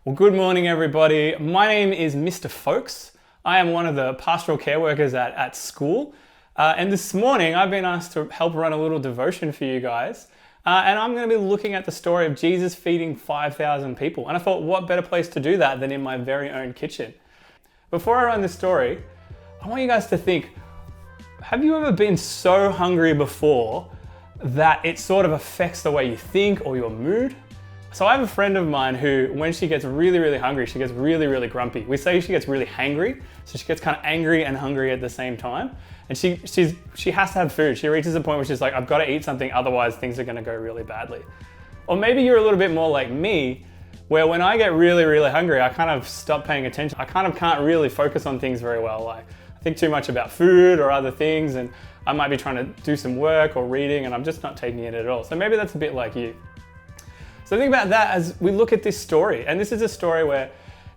Well, good morning, everybody. My name is Mr. Folks. I am one of the pastoral care workers at school. And this morning, I've been asked to help run a little devotion for you guys. And I'm going to be looking at the story of Jesus feeding 5,000 people. And I thought, what better place to do that than in my very own kitchen? Before I run this story, I want you guys to think, have you ever been so hungry before that it sort of affects the way you think or your mood? So I have a friend of mine who, when she gets really, really hungry, she gets really, really grumpy. We say she gets really hangry, so she gets kind of angry and hungry at the same time. And she has to have food. She reaches a point where she's like, I've got to eat something, otherwise things are going to go really badly. Or maybe you're a little bit more like me, where when I get really, really hungry, I kind of stop paying attention. I kind of can't really focus on things very well. Like, I think too much about food or other things, and I might be trying to do some work or reading, and I'm just not taking it at all. So maybe that's a bit like you. So think about that as we look at this story. And this is a story where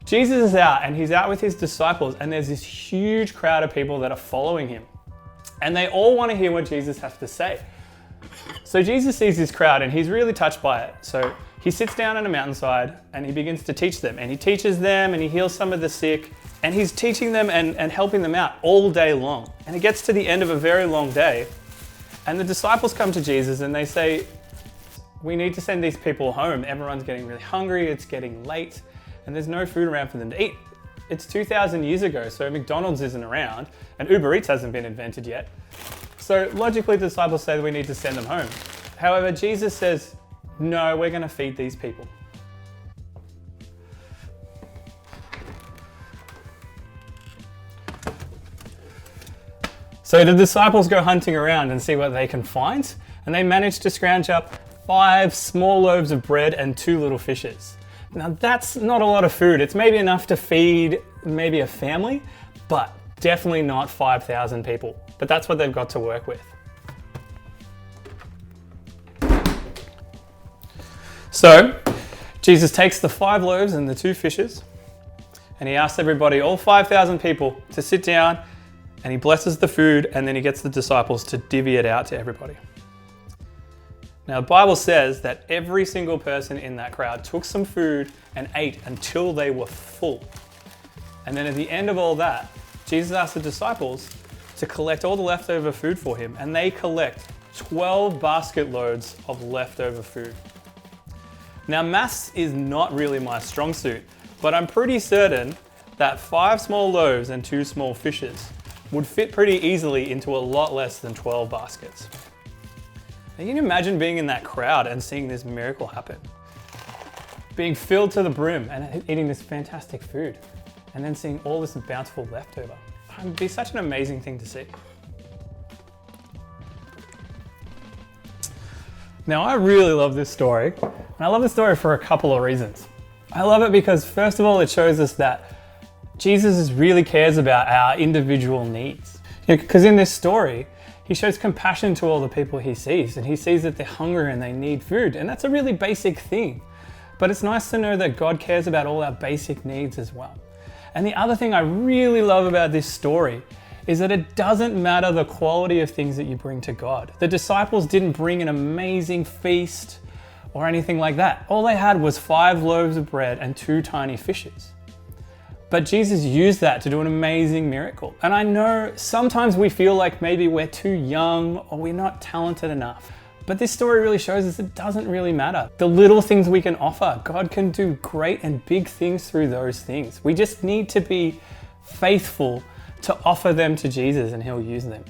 Jesus is out and he's out with his disciples, and there's this huge crowd of people that are following him. And they all want to hear what Jesus has to say. So Jesus sees this crowd and he's really touched by it. So he sits down on a mountainside and he begins to teach them. And he teaches them and he heals some of the sick. And he's teaching them and helping them out all day long. And it gets to the end of a very long day. And the disciples come to Jesus and they say, we need to send these people home. Everyone's getting really hungry, it's getting late, and there's no food around for them to eat. It's 2,000 years ago, so McDonald's isn't around, and Uber Eats hasn't been invented yet. So logically, the disciples say that we need to send them home. However, Jesus says, no, we're going to feed these people. So the disciples go hunting around and see what they can find, and they manage to scrounge up 5 small loaves of bread and 2 little fishes. Now that's not a lot of food. It's maybe enough to feed maybe a family, but definitely not 5,000 people. But that's what they've got to work with. So Jesus takes the 5 loaves and the 2 fishes, and he asks everybody, all 5,000 people, to sit down, and he blesses the food, and then he gets the disciples to divvy it out to everybody. Now, the Bible says that every single person in that crowd took some food and ate until they were full. And then at the end of all that, Jesus asked the disciples to collect all the leftover food for him, and they collect 12 basket loads of leftover food. Now, maths is not really my strong suit, but I'm pretty certain that 5 small loaves and 2 small fishes would fit pretty easily into a lot less than 12 baskets. Now, can you imagine being in that crowd and seeing this miracle happen? Being filled to the brim and eating this fantastic food, and then seeing all this bountiful leftover. It would be such an amazing thing to see. Now, I really love this story, and I love this story for a couple of reasons. I love it because, first of all, it shows us that Jesus really cares about our individual needs. Because in this story, he shows compassion to all the people he sees, and he sees that they're hungry and they need food. And that's a really basic thing. But it's nice to know that God cares about all our basic needs as well. And the other thing I really love about this story is that it doesn't matter the quality of things that you bring to God. The disciples didn't bring an amazing feast or anything like that. All they had was 5 loaves of bread and 2 tiny fishes. But Jesus used that to do an amazing miracle. And I know sometimes we feel like maybe we're too young or we're not talented enough. But this story really shows us it doesn't really matter. The little things we can offer, God can do great and big things through those things. We just need to be faithful to offer them to Jesus, and he'll use them.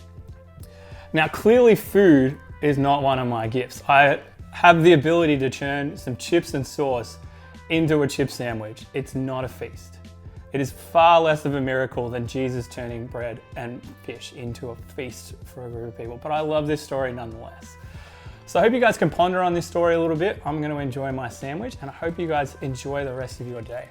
Now, clearly food is not one of my gifts. I have the ability to turn some chips and sauce into a chip sandwich. It's not a feast. It is far less of a miracle than Jesus turning bread and fish into a feast for a group of people. But I love this story nonetheless. So I hope you guys can ponder on this story a little bit. I'm going to enjoy my sandwich, and I hope you guys enjoy the rest of your day.